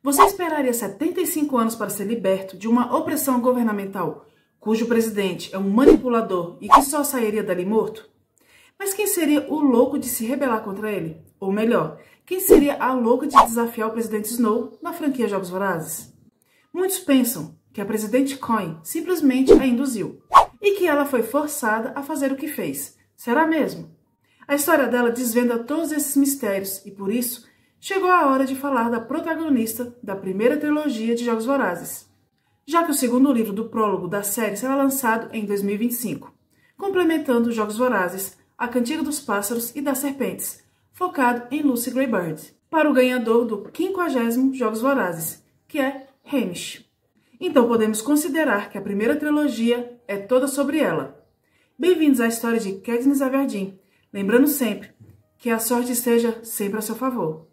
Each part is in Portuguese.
Você esperaria 75 anos para ser liberto de uma opressão governamental, cujo presidente é um manipulador e que só sairia dali morto? Mas quem seria o louco de se rebelar contra ele? Ou melhor, quem seria a louca de desafiar o presidente Snow na franquia Jogos Vorazes? Muitos pensam que a presidente Coin simplesmente a induziu e que ela foi forçada a fazer o que fez. Será mesmo? A história dela desvenda todos esses mistérios e, por isso, chegou a hora de falar da protagonista da primeira trilogia de Jogos Vorazes, já que o segundo livro do prólogo da série será lançado em 2025, complementando Jogos Vorazes, A Cantiga dos Pássaros e das Serpentes, focado em Lucy Greybird, para o ganhador do 50º Jogos Vorazes, que é Hamish. Então podemos considerar que a primeira trilogia é toda sobre ela. Bem-vindos à história de Katniss Everdeen, lembrando sempre que a sorte esteja sempre a seu favor.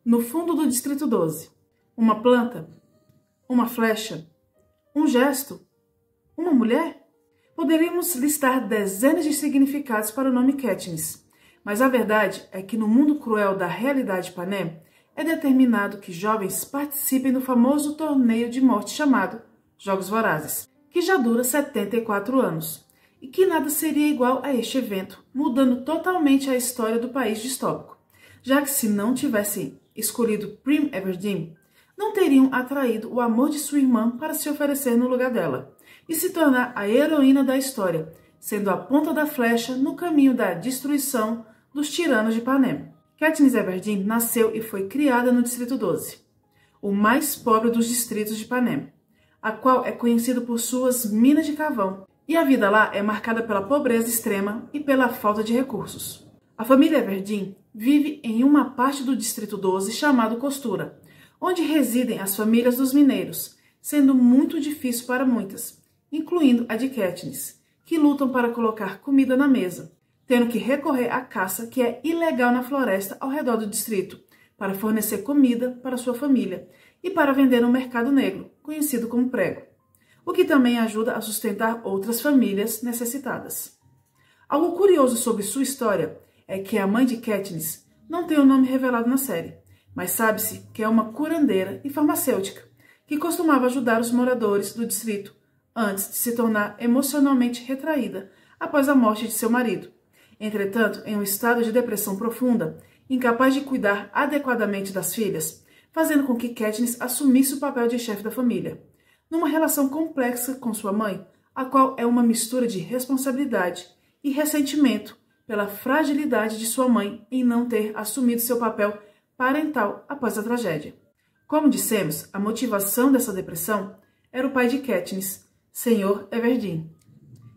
No fundo do Distrito 12, uma planta, uma flecha, um gesto, uma mulher? Poderíamos listar dezenas de significados para o nome Katniss, mas a verdade é que no mundo cruel da realidade Panem, é determinado que jovens participem do famoso torneio de morte chamado Jogos Vorazes, que já dura 74 anos, e que nada seria igual a este evento, mudando totalmente a história do país distópico, já que se não tivessem escolhido Prim Everdeen, não teriam atraído o amor de sua irmã para se oferecer no lugar dela, e se tornar a heroína da história, sendo a ponta da flecha no caminho da destruição dos tiranos de Panem. Katniss Everdeen nasceu e foi criada no Distrito 12, o mais pobre dos distritos de Panem, a qual é conhecido por suas minas de carvão, e a vida lá é marcada pela pobreza extrema e pela falta de recursos. A família Everdeen vive em uma parte do Distrito 12 chamado Costura, onde residem as famílias dos mineiros, sendo muito difícil para muitas, incluindo a de Katniss, que lutam para colocar comida na mesa, tendo que recorrer à caça que é ilegal na floresta ao redor do distrito, para fornecer comida para sua família e para vender no mercado negro, conhecido como prego, o que também ajuda a sustentar outras famílias necessitadas. Algo curioso sobre sua história é que a mãe de Katniss não tem o nome revelado na série, mas sabe-se que é uma curandeira e farmacêutica, que costumava ajudar os moradores do distrito antes de se tornar emocionalmente retraída após a morte de seu marido. Entretanto, em um estado de depressão profunda, incapaz de cuidar adequadamente das filhas, fazendo com que Katniss assumisse o papel de chefe da família, numa relação complexa com sua mãe, a qual é uma mistura de responsabilidade e ressentimento pela fragilidade de sua mãe em não ter assumido seu papel parental após a tragédia. Como dissemos, a motivação dessa depressão era o pai de Katniss, Sr. Everdeen,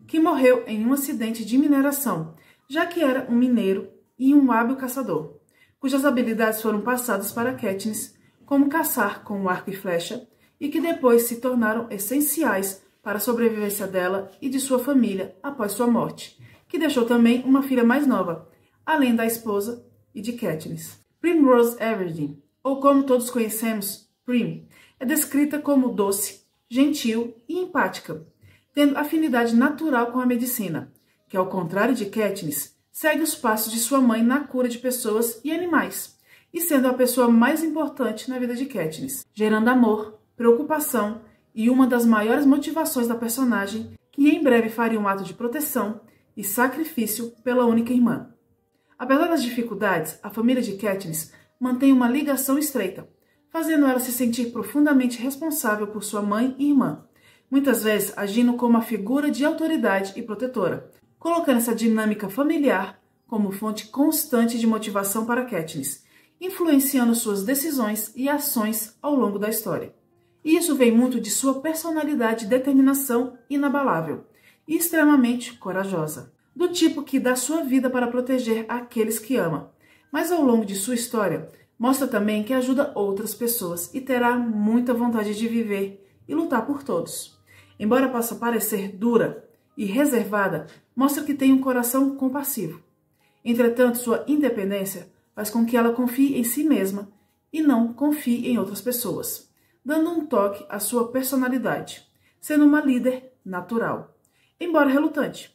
que morreu em um acidente de mineração, já que era um mineiro e um hábil caçador, cujas habilidades foram passadas para Katniss, como caçar com o arco e flecha, e que depois se tornaram essenciais para a sobrevivência dela e de sua família após sua morte, que deixou também uma filha mais nova, além da esposa e de Katniss. Primrose Everdeen, ou como todos conhecemos, Prim, é descrita como doce, gentil e empática, tendo afinidade natural com a medicina, que, ao contrário de Katniss, segue os passos de sua mãe na cura de pessoas e animais, e sendo a pessoa mais importante na vida de Katniss, gerando amor, preocupação e uma das maiores motivações da personagem, que em breve faria um ato de proteção e sacrifício pela única irmã. Apesar das dificuldades, a família de Katniss mantém uma ligação estreita, fazendo ela se sentir profundamente responsável por sua mãe e irmã, muitas vezes agindo como uma figura de autoridade e protetora, colocando essa dinâmica familiar como fonte constante de motivação para Katniss, influenciando suas decisões e ações ao longo da história. E isso vem muito de sua personalidade e determinação inabalável e extremamente corajosa, do tipo que dá sua vida para proteger aqueles que ama, mas ao longo de sua história mostra também que ajuda outras pessoas e terá muita vontade de viver e lutar por todos. Embora possa parecer dura e reservada, mostra que tem um coração compassivo. Entretanto, sua independência faz com que ela confie em si mesma e não confie em outras pessoas, dando um toque à sua personalidade, sendo uma líder natural, embora relutante,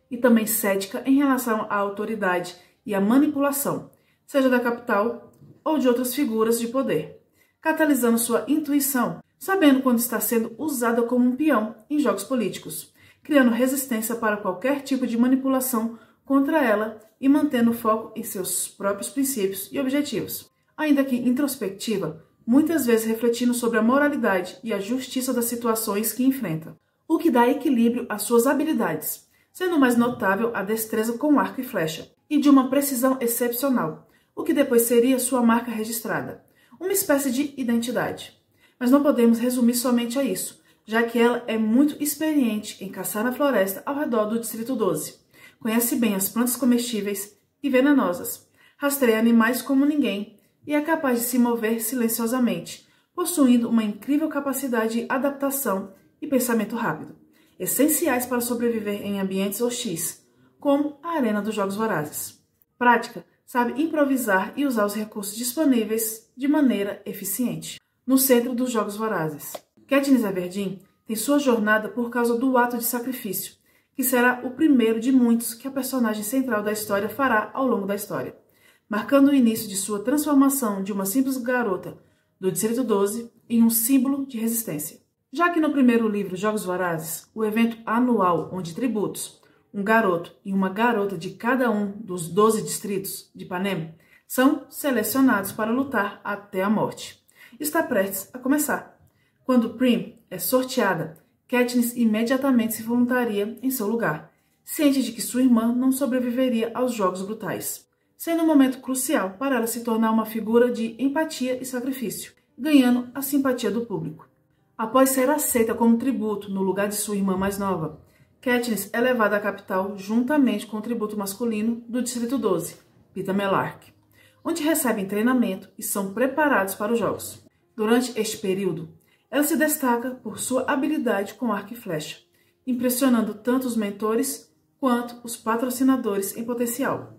e também cética em relação à autoridade e à manipulação, seja da capital ou de outras figuras de poder, catalisando sua intuição, sabendo quando está sendo usada como um peão em jogos políticos, criando resistência para qualquer tipo de manipulação contra ela e mantendo o foco em seus próprios princípios e objetivos. Ainda que introspectiva, muitas vezes refletindo sobre a moralidade e a justiça das situações que enfrenta, o que dá equilíbrio às suas habilidades, sendo mais notável a destreza com arco e flecha, e de uma precisão excepcional, o que depois seria sua marca registrada, uma espécie de identidade. Mas não podemos resumir somente a isso, já que ela é muito experiente em caçar na floresta ao redor do Distrito 12. Conhece bem as plantas comestíveis e venenosas, rastreia animais como ninguém e é capaz de se mover silenciosamente, possuindo uma incrível capacidade de adaptação e pensamento rápido, essenciais para sobreviver em ambientes hostis, como a arena dos Jogos Vorazes. Prática, sabe improvisar e usar os recursos disponíveis de maneira eficiente. No centro dos Jogos Vorazes, Katniss Everdeen tem sua jornada por causa do ato de sacrifício, que será o primeiro de muitos que a personagem central da história fará ao longo da história, marcando o início de sua transformação de uma simples garota do Distrito 12 em um símbolo de resistência. Já que no primeiro livro Jogos Vorazes, o evento anual onde tributos, um garoto e uma garota de cada um dos 12 distritos de Panem são selecionados para lutar até a morte, está prestes a começar. Quando Prim é sorteada, Katniss imediatamente se voluntaria em seu lugar, ciente de que sua irmã não sobreviveria aos jogos brutais, sendo um momento crucial para ela se tornar uma figura de empatia e sacrifício, ganhando a simpatia do público. Após ser aceita como tributo no lugar de sua irmã mais nova, Katniss é levada à capital juntamente com o tributo masculino do Distrito 12, Peeta Mellark, onde recebem treinamento e são preparados para os jogos. Durante este período, ela se destaca por sua habilidade com arco e flecha, impressionando tanto os mentores quanto os patrocinadores em potencial.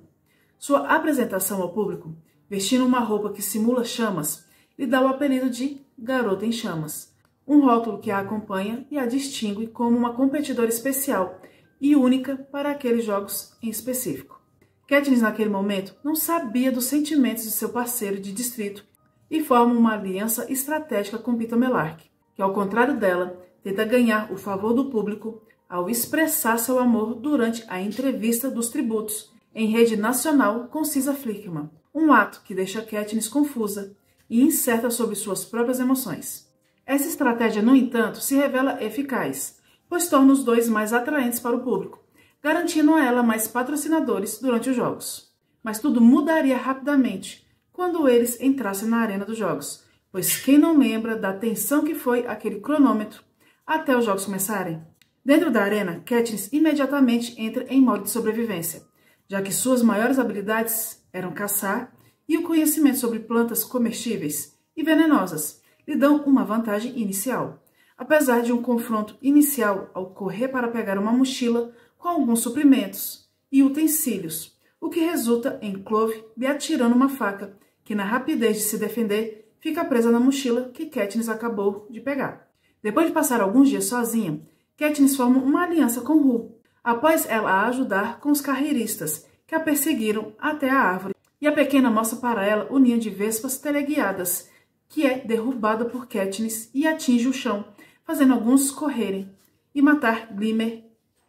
Sua apresentação ao público, vestindo uma roupa que simula chamas, lhe dá o apelido de Garota em Chamas, um rótulo que a acompanha e a distingue como uma competidora especial e única para aqueles jogos em específico. Katniss, naquele momento, não sabia dos sentimentos de seu parceiro de distrito e forma uma aliança estratégica com Peeta Mellark, que, ao contrário dela, tenta ganhar o favor do público ao expressar seu amor durante a entrevista dos tributos em rede nacional com Cisa Flickman, um ato que deixa Katniss confusa e incerta sobre suas próprias emoções. Essa estratégia, no entanto, se revela eficaz, pois torna os dois mais atraentes para o público, garantindo a ela mais patrocinadores durante os jogos. Mas tudo mudaria rapidamente quando eles entrassem na arena dos jogos, pois quem não lembra da tensão que foi aquele cronômetro até os jogos começarem? Dentro da arena, Katniss imediatamente entra em modo de sobrevivência, já que suas maiores habilidades eram caçar e o conhecimento sobre plantas comestíveis e venenosas lhe dão uma vantagem inicial, apesar de um confronto inicial ao correr para pegar uma mochila com alguns suprimentos e utensílios, o que resulta em Clove lhe atirando uma faca, que na rapidez de se defender fica presa na mochila que Katniss acabou de pegar. Depois de passar alguns dias sozinha, Katniss forma uma aliança com Rue, após ela a ajudar com os carreiristas que a perseguiram até a árvore, e a pequena mostra para ela o ninho de vespas teleguiadas, que é derrubada por Katniss e atinge o chão, fazendo alguns correrem e matar Glimmer,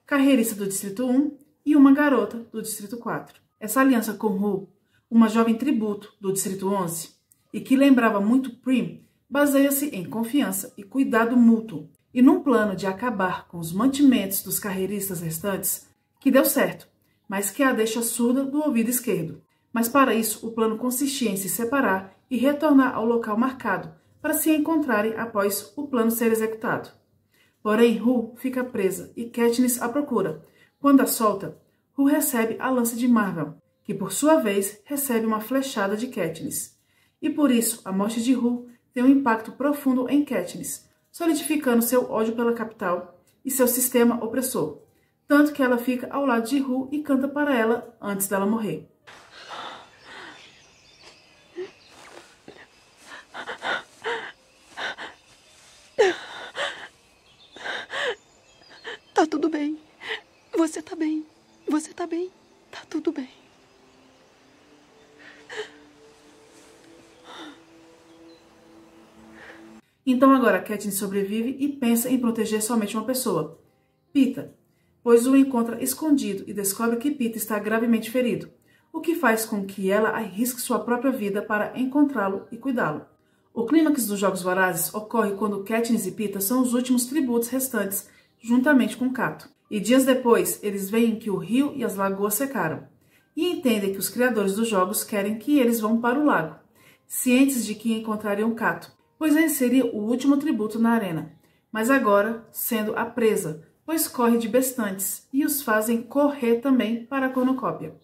carreirista do Distrito 1, e uma garota do Distrito 4. Essa aliança com Rue, uma jovem tributo do Distrito 11, e que lembrava muito Prim, baseia-se em confiança e cuidado mútuo, e num plano de acabar com os mantimentos dos carreiristas restantes, que deu certo, mas que a deixa surda do ouvido esquerdo. Mas para isso, o plano consistia em se separar e retornar ao local marcado, para se encontrarem após o plano ser executado. Porém, Rue fica presa e Katniss a procura. Quando a solta, Rue recebe a lança de Marvel, que por sua vez recebe uma flechada de Katniss. E por isso, a morte de Rue tem um impacto profundo em Katniss, solidificando seu ódio pela capital e seu sistema opressor, tanto que ela fica ao lado de Rue e canta para ela antes dela morrer. Tá tudo bem. Você tá bem. Você tá bem. Tá tudo bem. Então agora Katniss sobrevive e pensa em proteger somente uma pessoa, Peeta, pois o encontra escondido e descobre que Peeta está gravemente ferido, o que faz com que ela arrisque sua própria vida para encontrá-lo e cuidá-lo. O clímax dos Jogos Vorazes ocorre quando Katniss e Peeta são os últimos tributos restantes, juntamente com Cato. E dias depois, eles veem que o rio e as lagoas secaram, e entendem que os criadores dos jogos querem que eles vão para o lago, cientes de que encontrariam Cato, pois ele seria o último tributo na arena, mas agora sendo a presa, pois corre de bestantes e os fazem correr também para a cornucópia.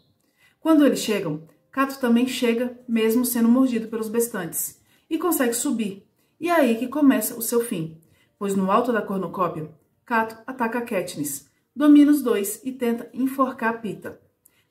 Quando eles chegam, Cato também chega, mesmo sendo mordido pelos bestantes, e consegue subir, e é aí que começa o seu fim, pois no alto da cornucópia, Cato ataca Katniss, domina os dois e tenta enforcar Peeta,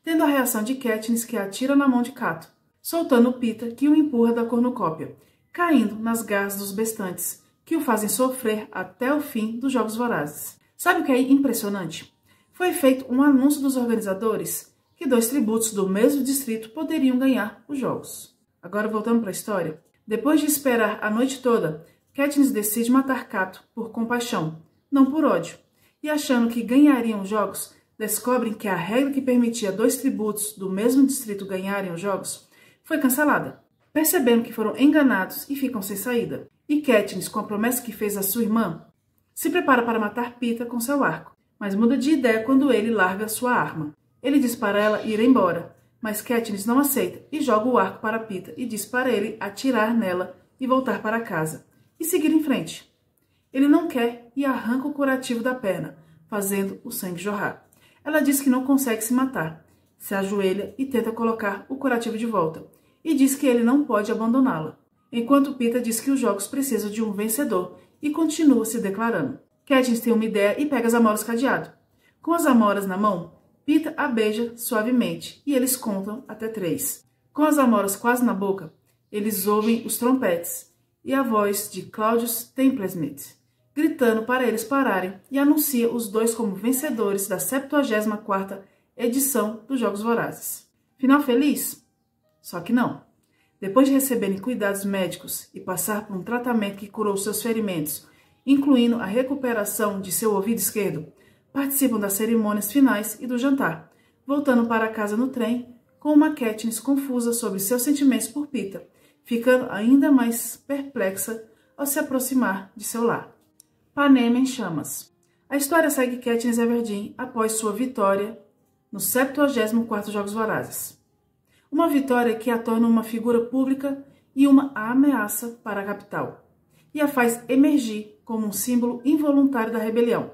tendo a reação de Katniss, que atira na mão de Cato, soltando Peeta, que o empurra da cornucópia, caindo nas garras dos bestantes, que o fazem sofrer até o fim dos Jogos Vorazes. Sabe o que é impressionante? Foi feito um anúncio dos organizadores que 2 tributos do mesmo distrito poderiam ganhar os jogos. Agora voltando para a história. Depois de esperar a noite toda, Katniss decide matar Cato por compaixão, não por ódio, e achando que ganhariam os jogos, descobrem que a regra que permitia 2 tributos do mesmo distrito ganharem os jogos foi cancelada. Percebendo que foram enganados e ficam sem saída. E Katniss, com a promessa que fez à sua irmã, se prepara para matar Peeta com seu arco, mas muda de ideia quando ele larga sua arma. Ele diz para ela ir embora, mas Katniss não aceita e joga o arco para Peeta e diz para ele atirar nela e voltar para casa, e seguir em frente. Ele não quer e arranca o curativo da perna, fazendo o sangue jorrar. Ela diz que não consegue se matar, se ajoelha e tenta colocar o curativo de volta, e diz que ele não pode abandoná-la, enquanto Peeta diz que os jogos precisam de um vencedor e continua se declarando. Katniss tem uma ideia e pega as amoras cadeado. Com as amoras na mão, Peeta a beija suavemente e eles contam até 3. Com as amoras quase na boca, eles ouvem os trompetes e a voz de Claudius Templesmith, gritando para eles pararem, e anuncia os 2 como vencedores da 74ª edição dos Jogos Vorazes. Final feliz? Só que não. Depois de receberem cuidados médicos e passar por um tratamento que curou seus ferimentos, incluindo a recuperação de seu ouvido esquerdo, participam das cerimônias finais e do jantar, voltando para casa no trem, com uma Katniss confusa sobre seus sentimentos por Peeta, ficando ainda mais perplexa ao se aproximar de seu lar. Panem em chamas. A história segue Katniss Everdeen após sua vitória nos 74º Jogos Vorazes. Uma vitória que a torna uma figura pública e uma ameaça para a capital, e a faz emergir como um símbolo involuntário da rebelião,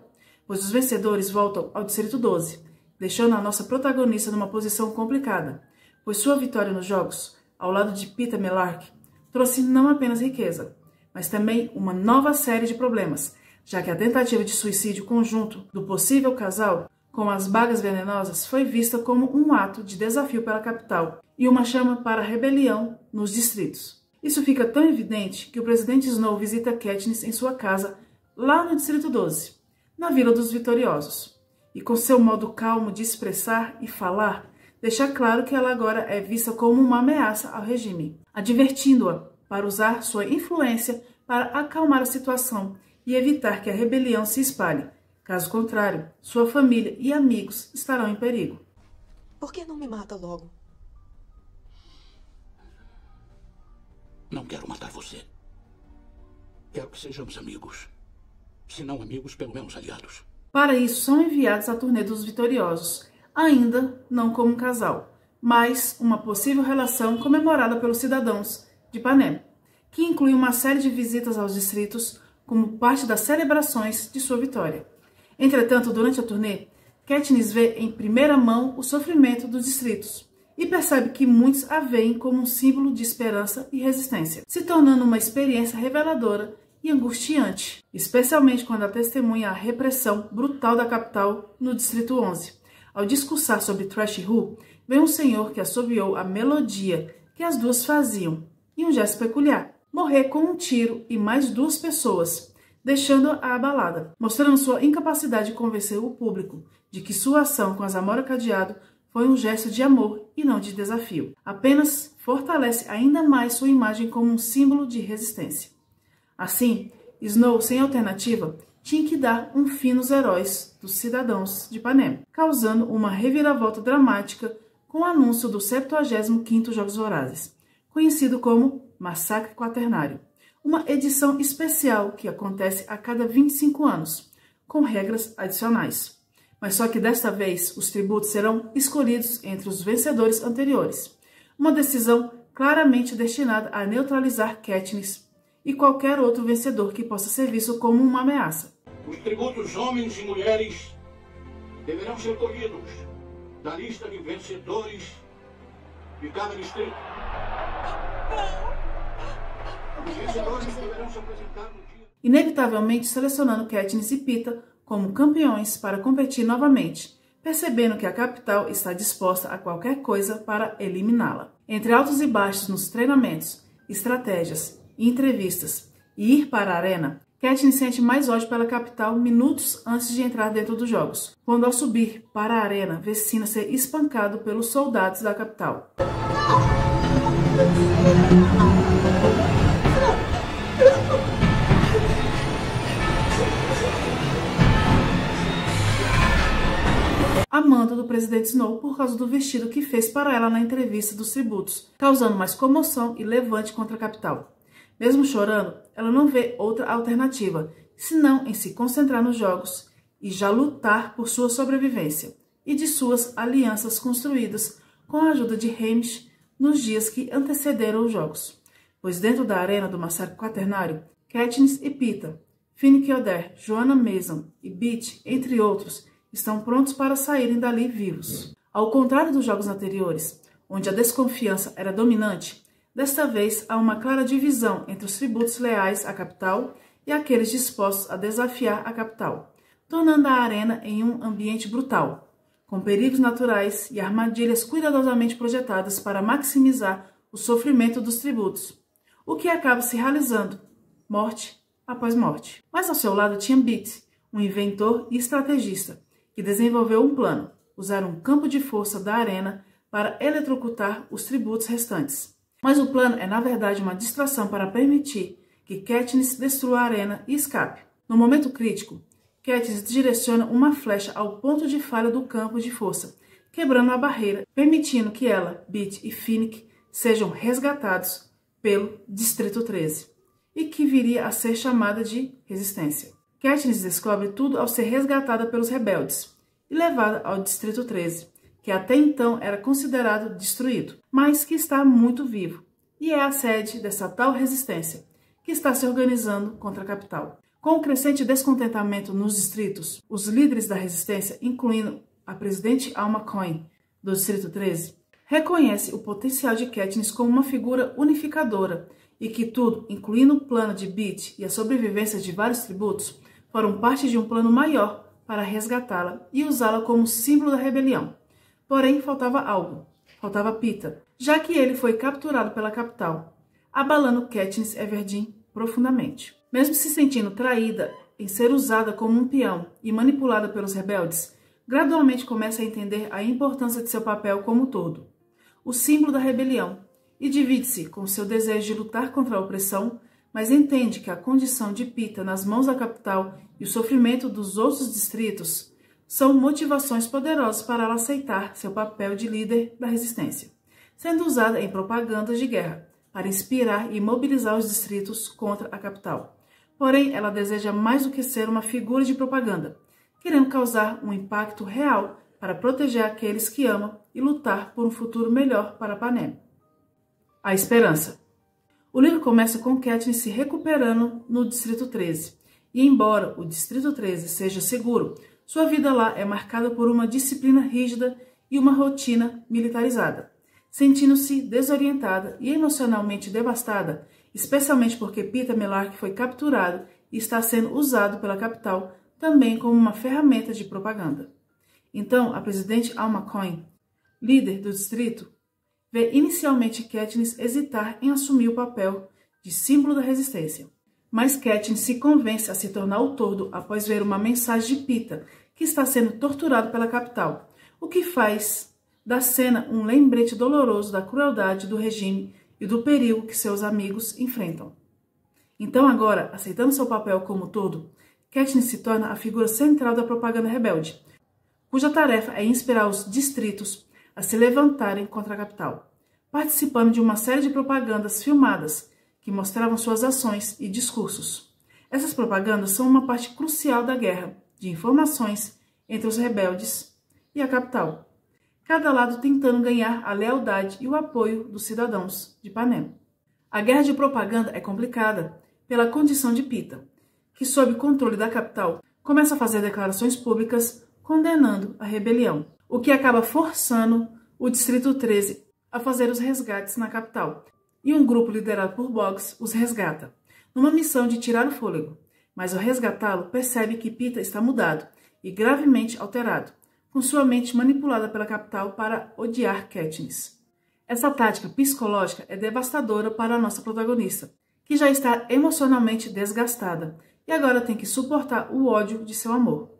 pois os vencedores voltam ao Distrito 12, deixando a nossa protagonista numa posição complicada, pois sua vitória nos jogos, ao lado de Peeta Mellark, trouxe não apenas riqueza, mas também uma nova série de problemas, já que a tentativa de suicídio conjunto do possível casal com as bagas venenosas foi vista como um ato de desafio pela capital e uma chama para a rebelião nos distritos. Isso fica tão evidente que o presidente Snow visita Katniss em sua casa lá no Distrito 12, na Vila dos Vitoriosos, e com seu modo calmo de expressar e falar, deixa claro que ela agora é vista como uma ameaça ao regime, advertindo-a para usar sua influência para acalmar a situação e evitar que a rebelião se espalhe. Caso contrário, sua família e amigos estarão em perigo. Por que não me mata logo? Não quero matar você. Quero que sejamos amigos. Se não amigos, pelo menos aliados. Para isso, são enviados à turnê dos Vitoriosos, ainda não como um casal, mas uma possível relação comemorada pelos cidadãos de Panem, que inclui uma série de visitas aos distritos como parte das celebrações de sua vitória. Entretanto, durante a turnê, Katniss vê em primeira mão o sofrimento dos distritos e percebe que muitos a veem como um símbolo de esperança e resistência, se tornando uma experiência reveladora e angustiante, especialmente quando ela testemunha a repressão brutal da capital no Distrito 11. Ao discursar sobre Trash Who, vem um senhor que assobiou a melodia que as duas faziam, e um gesto peculiar, morrer com um tiro e mais 2 pessoas, deixando-a abalada, mostrando sua incapacidade de convencer o público de que sua ação com as Amora Cadeado foi um gesto de amor e não de desafio. Apenas fortalece ainda mais sua imagem como um símbolo de resistência. Assim, Snow, sem alternativa, tinha que dar um fim nos heróis dos cidadãos de Panem, causando uma reviravolta dramática com o anúncio do 75º Jogos Vorazes, conhecido como Massacre Quaternário, uma edição especial que acontece a cada 25 anos, com regras adicionais. Mas só que desta vez os tributos serão escolhidos entre os vencedores anteriores, uma decisão claramente destinada a neutralizar Katniss e qualquer outro vencedor que possa ser visto como uma ameaça. Os tributos homens e mulheres deverão ser colhidos da lista de vencedores de cada distrito. Os vencedores deverão se apresentar no dia... Inevitavelmente selecionando Katniss e Peeta como campeões para competir novamente, percebendo que a capital está disposta a qualquer coisa para eliminá-la. Entre altos e baixos nos treinamentos, estratégias e entrevistas e ir para a arena, Katniss sente mais ódio pela capital minutos antes de entrar dentro dos jogos, quando ao subir para a arena vê Cinna ser espancado pelos soldados da capital. Amando do presidente Snow por causa do vestido que fez para ela na entrevista dos tributos, causando mais comoção e levante contra a capital. Mesmo chorando, ela não vê outra alternativa, senão em se concentrar nos jogos e já lutar por sua sobrevivência e de suas alianças construídas com a ajuda de Haymitch nos dias que antecederam os jogos. Pois dentro da arena do Massacre Quaternário, Katniss e Peeta, Finnick Odair, Johanna Mason e Beet, entre outros, estão prontos para saírem dali vivos. Ao contrário dos jogos anteriores, onde a desconfiança era dominante, desta vez há uma clara divisão entre os tributos leais à capital e aqueles dispostos a desafiar a capital, tornando a arena em um ambiente brutal, com perigos naturais e armadilhas cuidadosamente projetadas para maximizar o sofrimento dos tributos, o que acaba se realizando, morte após morte. Mas ao seu lado tinha Beet, um inventor e estrategista, que desenvolveu um plano, usar um campo de força da arena para eletrocutar os tributos restantes. Mas o plano é, na verdade, uma distração para permitir que Katniss destrua a arena e escape. No momento crítico, Katniss direciona uma flecha ao ponto de falha do campo de força, quebrando a barreira, permitindo que ela, Beet e Finnick sejam resgatados pelo Distrito 13, e que viria a ser chamada de Resistência. Katniss descobre tudo ao ser resgatada pelos rebeldes e levada ao Distrito 13, que até então era considerado destruído, mas que está muito vivo, e é a sede dessa tal resistência, que está se organizando contra a capital. Com o crescente descontentamento nos distritos, os líderes da resistência, incluindo a presidente Alma Coin, do Distrito 13, reconhece o potencial de Katniss como uma figura unificadora e que tudo, incluindo o plano de Beet e a sobrevivência de vários tributos, foram parte de um plano maior para resgatá-la e usá-la como símbolo da rebelião. Porém, faltava algo. Faltava Peeta, já que ele foi capturado pela capital, abalando Katniss Everdeen profundamente. Mesmo se sentindo traída em ser usada como um peão e manipulada pelos rebeldes, gradualmente começa a entender a importância de seu papel como todo, o símbolo da rebelião, e divide-se com seu desejo de lutar contra a opressão, mas entende que a condição de Peeta nas mãos da capital e o sofrimento dos outros distritos são motivações poderosas para ela aceitar seu papel de líder da resistência, sendo usada em propagandas de guerra, para inspirar e mobilizar os distritos contra a capital. Porém, ela deseja mais do que ser uma figura de propaganda, querendo causar um impacto real para proteger aqueles que ama e lutar por um futuro melhor para Panem. A esperança. O livro começa com Katniss se recuperando no Distrito 13, e embora o Distrito 13 seja seguro, sua vida lá é marcada por uma disciplina rígida e uma rotina militarizada. Sentindo-se desorientada e emocionalmente devastada, especialmente porque Peeta Mellark foi capturado e está sendo usado pela capital também como uma ferramenta de propaganda. Então, a presidente Alma Coin, líder do distrito, vê inicialmente Katniss hesitar em assumir o papel de símbolo da resistência. Mas Katniss se convence a se tornar o tordo após ver uma mensagem de Peeta, que está sendo torturado pela capital, o que faz da cena um lembrete doloroso da crueldade do regime e do perigo que seus amigos enfrentam. Então agora, aceitando seu papel como todo, Katniss se torna a figura central da propaganda rebelde, cuja tarefa é inspirar os distritos a se levantarem contra a capital, participando de uma série de propagandas filmadas que mostravam suas ações e discursos. Essas propagandas são uma parte crucial da guerra de informações entre os rebeldes e a capital, cada lado tentando ganhar a lealdade e o apoio dos cidadãos de Panem. A guerra de propaganda é complicada pela condição de Peeta, que, sob controle da capital, começa a fazer declarações públicas condenando a rebelião, o que acaba forçando o Distrito 13 a fazer os resgates na capital, e um grupo liderado por Boggs os resgata, numa missão de tirar o fôlego. Mas ao resgatá-lo, percebe que Peeta está mudado e gravemente alterado, com sua mente manipulada pela capital para odiar Katniss. Essa tática psicológica é devastadora para a nossa protagonista, que já está emocionalmente desgastada e agora tem que suportar o ódio de seu amor,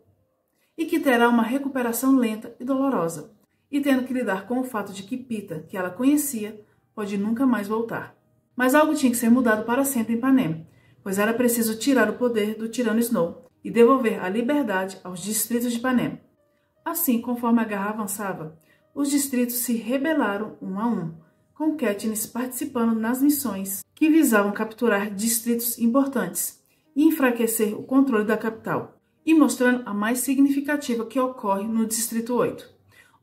e que terá uma recuperação lenta e dolorosa, e tendo que lidar com o fato de que Peeta, que ela conhecia, pode nunca mais voltar. Mas algo tinha que ser mudado para sempre em Panem, pois era preciso tirar o poder do tirano Snow e devolver a liberdade aos distritos de Panem. Assim, conforme a guerra avançava, os distritos se rebelaram um a um, com Katniss participando nas missões que visavam capturar distritos importantes e enfraquecer o controle da capital, e mostrando a mais significativa que ocorre no Distrito 8,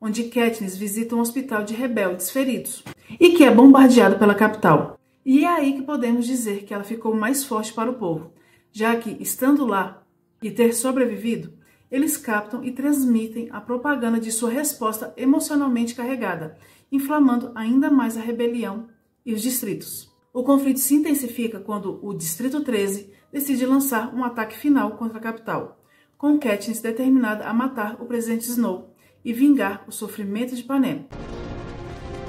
onde Katniss visita um hospital de rebeldes feridos e que é bombardeado pela capital. E é aí que podemos dizer que ela ficou mais forte para o povo, já que, estando lá e ter sobrevivido, eles captam e transmitem a propaganda de sua resposta emocionalmente carregada, inflamando ainda mais a rebelião e os distritos. O conflito se intensifica quando o Distrito 13 decide lançar um ataque final contra a capital, com Katniss determinada a matar o presidente Snow e vingar o sofrimento de Panem.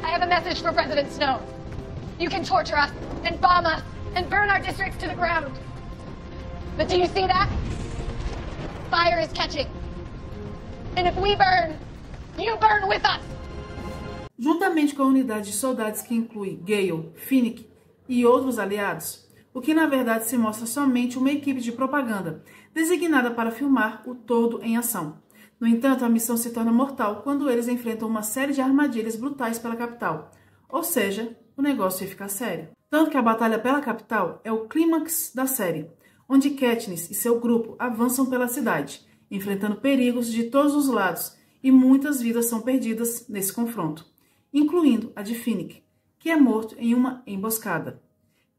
I have a message for President Snow. You can torture us and bomb us and burn our districts to the ground. But do you see that? Fire is catching. And if we burn, you burn with us. Juntamente com a unidade de soldados que inclui Gale, Finnick e outros aliados, o que na verdade se mostra somente uma equipe de propaganda, designada para filmar o todo em ação. No entanto, a missão se torna mortal quando eles enfrentam uma série de armadilhas brutais pela capital, ou seja, o negócio ia ficar sério. Tanto que a batalha pela capital é o clímax da série, onde Katniss e seu grupo avançam pela cidade, enfrentando perigos de todos os lados, e muitas vidas são perdidas nesse confronto, incluindo a de Finnick, que é morto em uma emboscada.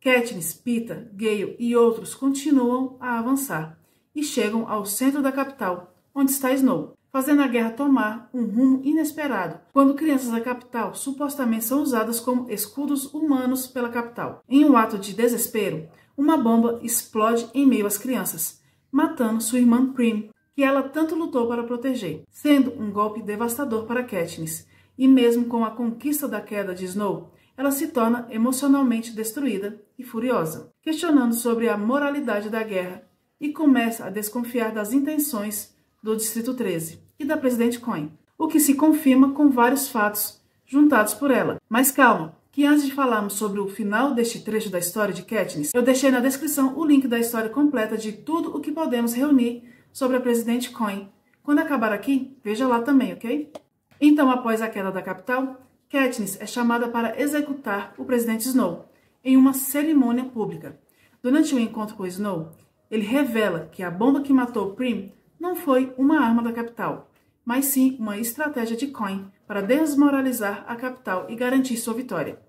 Katniss, Peeta, Gale e outros continuam a avançar e chegam ao centro da capital, onde está Snow, fazendo a guerra tomar um rumo inesperado, quando crianças da capital supostamente são usadas como escudos humanos pela capital. Em um ato de desespero, uma bomba explode em meio às crianças, matando sua irmã Prim, que ela tanto lutou para proteger, sendo um golpe devastador para Katniss, e mesmo com a conquista da queda de Snow, ela se torna emocionalmente destruída e furiosa, questionando sobre a moralidade da guerra e começa a desconfiar das intenções do Distrito 13 e da Presidente Coin, o que se confirma com vários fatos juntados por ela. Mas calma, que antes de falarmos sobre o final deste trecho da história de Katniss, eu deixei na descrição o link da história completa de tudo o que podemos reunir sobre a Presidente Coin. Quando acabar aqui, veja lá também, ok? Então, após a queda da capital, Katniss é chamada para executar o Presidente Snow em uma cerimônia pública. Durante o encontro com Snow, ele revela que a bomba que matou Prim não foi uma arma da capital, mas sim uma estratégia de Coin para desmoralizar a capital e garantir sua vitória.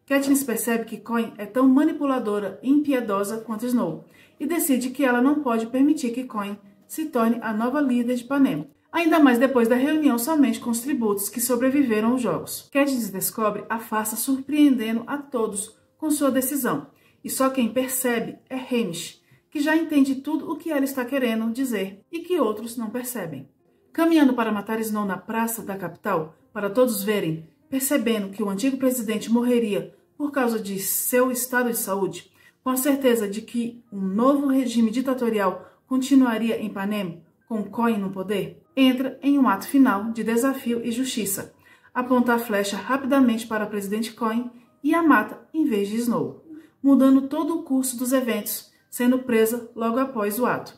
Katniss percebe que Coin é tão manipuladora e impiedosa quanto Snow e decide que ela não pode permitir que Coin se torne a nova líder de Panem, ainda mais depois da reunião somente com os tributos que sobreviveram aos jogos. Katniss descobre a farsa surpreendendo a todos com sua decisão, e só quem percebe é Haymitch, que já entende tudo o que ela está querendo dizer e que outros não percebem. Caminhando para matar Snow na praça da capital, para todos verem, percebendo que o antigo presidente morreria por causa de seu estado de saúde, com a certeza de que um novo regime ditatorial continuaria em Panem, com Coin no poder, entra em um ato final de desafio e justiça, aponta a flecha rapidamente para a Presidente Coin e a mata em vez de Snow, mudando todo o curso dos eventos sendo presa logo após o ato.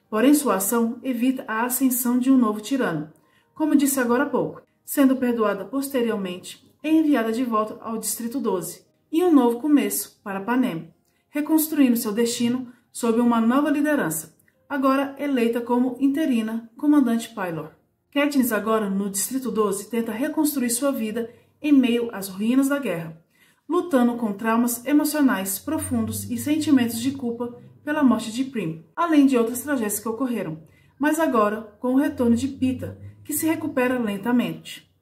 Porém, sua ação evita a ascensão de um novo tirano, como disse agora há pouco, sendo perdoada posteriormente e enviada de volta ao Distrito 12, e um novo começo para Panem, reconstruindo seu destino sob uma nova liderança, agora eleita como interina comandante Pylor. Katniss, agora no Distrito 12, tenta reconstruir sua vida em meio às ruínas da guerra, lutando com traumas emocionais profundos e sentimentos de culpa pela morte de Prim, além de outras tragédias que ocorreram, mas agora com o retorno de Peeta, que se recupera lentamente,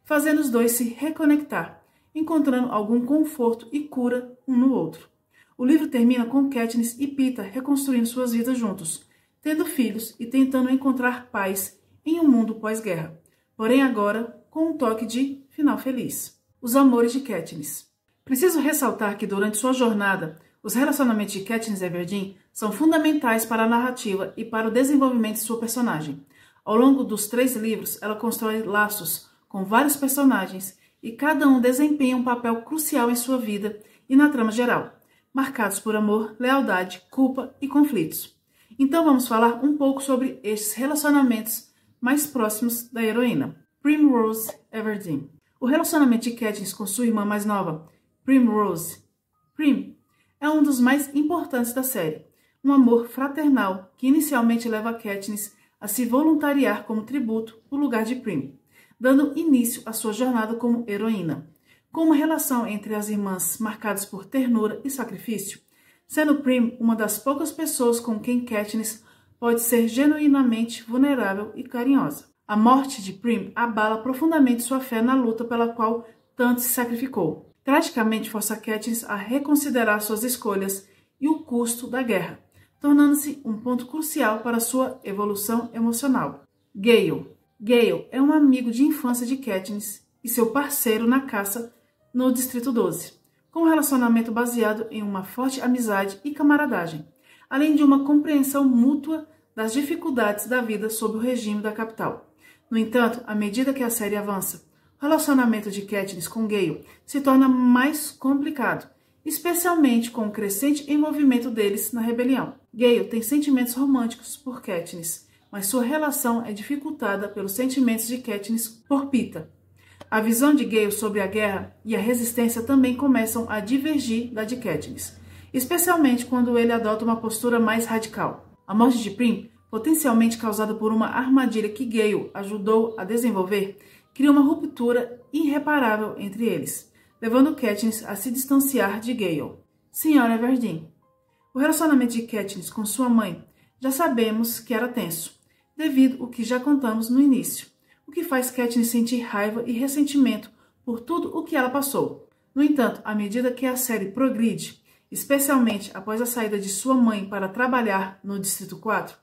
fazendo os dois se reconectar, encontrando algum conforto e cura um no outro. O livro termina com Katniss e Peeta reconstruindo suas vidas juntos, tendo filhos e tentando encontrar paz em um mundo pós-guerra, porém agora com um toque de final feliz. Os amores de Katniss. Preciso ressaltar que durante sua jornada, os relacionamentos de Katniss Everdeen são fundamentais para a narrativa e para o desenvolvimento de sua personagem. Ao longo dos 3 livros, ela constrói laços com vários personagens e cada um desempenha um papel crucial em sua vida e na trama geral, marcados por amor, lealdade, culpa e conflitos. Então vamos falar um pouco sobre estes relacionamentos mais próximos da heroína. Primrose Everdeen. O relacionamento de Katniss com sua irmã mais nova, Primrose, Prim, é um dos mais importantes da série. Um amor fraternal que inicialmente leva Katniss a se voluntariar como tributo no lugar de Prim, dando início à sua jornada como heroína. Com uma relação entre as irmãs marcadas por ternura e sacrifício, sendo Prim uma das poucas pessoas com quem Katniss pode ser genuinamente vulnerável e carinhosa. A morte de Prim abala profundamente sua fé na luta pela qual tanto se sacrificou. Tragicamente força Katniss a reconsiderar suas escolhas e o custo da guerra, tornando-se um ponto crucial para sua evolução emocional. Gale. Gale é um amigo de infância de Katniss e seu parceiro na caça no Distrito 12, com um relacionamento baseado em uma forte amizade e camaradagem, além de uma compreensão mútua das dificuldades da vida sob o regime da capital. No entanto, à medida que a série avança, o relacionamento de Katniss com Gale se torna mais complicado, especialmente com o crescente envolvimento deles na rebelião. Gale tem sentimentos românticos por Katniss, mas sua relação é dificultada pelos sentimentos de Katniss por Peeta. A visão de Gale sobre a guerra e a resistência também começam a divergir da de Katniss, especialmente quando ele adota uma postura mais radical. A morte de Prim, potencialmente causada por uma armadilha que Gale ajudou a desenvolver, cria uma ruptura irreparável entre eles, levando Katniss a se distanciar de Gale. Sra. Everdeen. O relacionamento de Katniss com sua mãe já sabemos que era tenso, devido ao que já contamos no início, o que faz Katniss sentir raiva e ressentimento por tudo o que ela passou. No entanto, à medida que a série progride, especialmente após a saída de sua mãe para trabalhar no Distrito 4,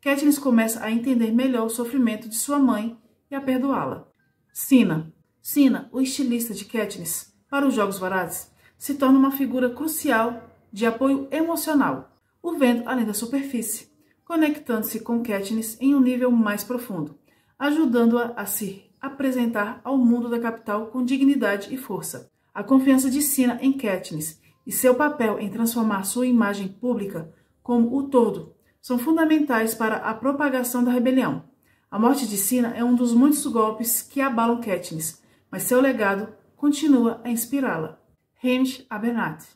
Katniss começa a entender melhor o sofrimento de sua mãe e a perdoá-la. Cinna. Cinna, o estilista de Katniss para os Jogos Vorazes, se torna uma figura crucial de apoio emocional, o vendo além da superfície, conectando-se com Katniss em um nível mais profundo, ajudando-a a se apresentar ao mundo da capital com dignidade e força. A confiança de Cinna em Katniss e seu papel em transformar sua imagem pública como o todo são fundamentais para a propagação da rebelião. A morte de Cinna é um dos muitos golpes que abalam Katniss, mas seu legado continua a inspirá-la. Hamish Abernathy.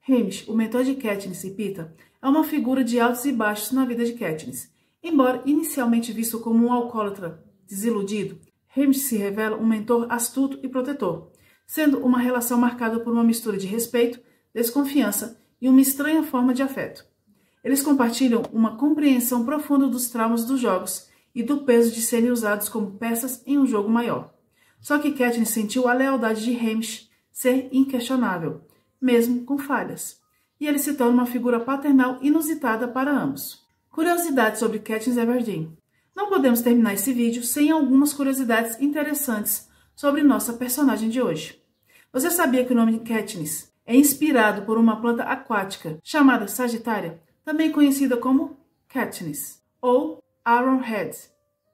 Hamish, o mentor de Katniss e Peeta, é uma figura de altos e baixos na vida de Katniss. Embora inicialmente visto como um alcoólatra desiludido, Hamish se revela um mentor astuto e protetor, sendo uma relação marcada por uma mistura de respeito, desconfiança e uma estranha forma de afeto. Eles compartilham uma compreensão profunda dos traumas dos jogos e do peso de serem usados como peças em um jogo maior. Só que Katniss sentiu a lealdade de Hamish ser inquestionável, mesmo com falhas, e ele se torna uma figura paternal inusitada para ambos. Curiosidades sobre Katniss Everdeen. Não podemos terminar esse vídeo sem algumas curiosidades interessantes sobre nossa personagem de hoje. Você sabia que o nome de Katniss é inspirado por uma planta aquática chamada Sagitária, também conhecida como Katniss, ou Arrowhead,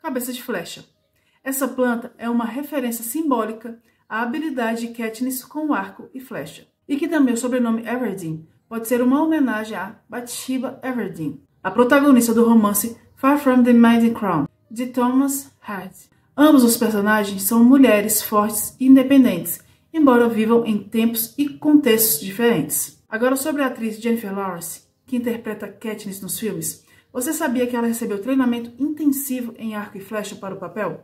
cabeça de flecha. Essa planta é uma referência simbólica à habilidade de Katniss com o arco e flecha, e que também o sobrenome Everdeen pode ser uma homenagem a Bathsheba Everdeen, a protagonista do romance Far From the Maiden Crown, de Thomas Hardy. Ambos os personagens são mulheres fortes e independentes, embora vivam em tempos e contextos diferentes. Agora sobre a atriz Jennifer Lawrence, que interpreta Katniss nos filmes, você sabia que ela recebeu treinamento intensivo em arco e flecha para o papel?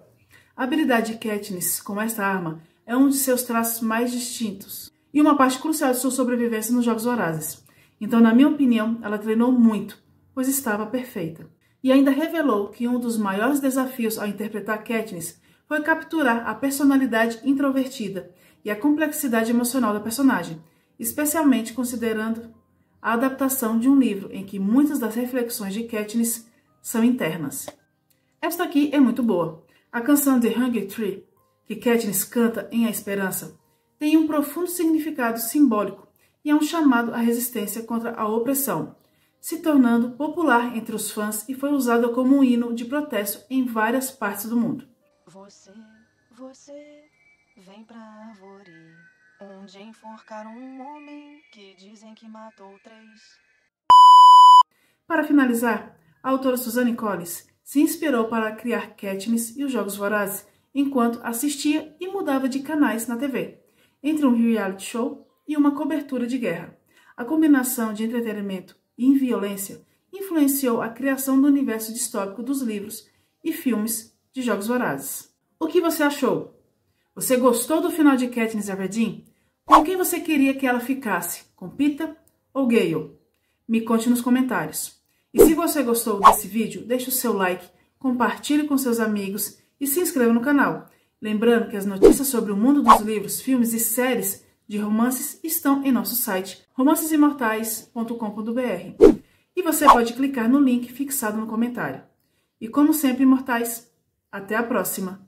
A habilidade de Katniss com esta arma é um de seus traços mais distintos e uma parte crucial de sua sobrevivência nos Jogos Vorazes. Então, na minha opinião, ela treinou muito, pois estava perfeita. E ainda revelou que um dos maiores desafios ao interpretar Katniss foi capturar a personalidade introvertida e a complexidade emocional da personagem, especialmente considerando a adaptação de um livro em que muitas das reflexões de Katniss são internas. Esta aqui é muito boa. A canção The Hungry Tree, que Katniss canta em A Esperança, tem um profundo significado simbólico e é um chamado à resistência contra a opressão, se tornando popular entre os fãs e foi usada como um hino de protesto em várias partes do mundo. Você, vem pra árvore, onde enforcaram um homem que dizem que matou 3. Para finalizar, a autora Suzanne Collins se inspirou para criar Katniss e os Jogos Vorazes enquanto assistia e mudava de canais na TV, entre um reality show e uma cobertura de guerra. A combinação de entretenimento e violência influenciou a criação do universo distópico dos livros e filmes de Jogos Vorazes. O que você achou? Você gostou do final de Katniss Everdeen? Com quem você queria que ela ficasse? Com Peeta ou Gale? Me conte nos comentários. E se você gostou desse vídeo, deixe o seu like, compartilhe com seus amigos e se inscreva no canal. Lembrando que as notícias sobre o mundo dos livros, filmes e séries de romances estão em nosso site romancesimortais.com.br e você pode clicar no link fixado no comentário. E como sempre, imortais, até a próxima!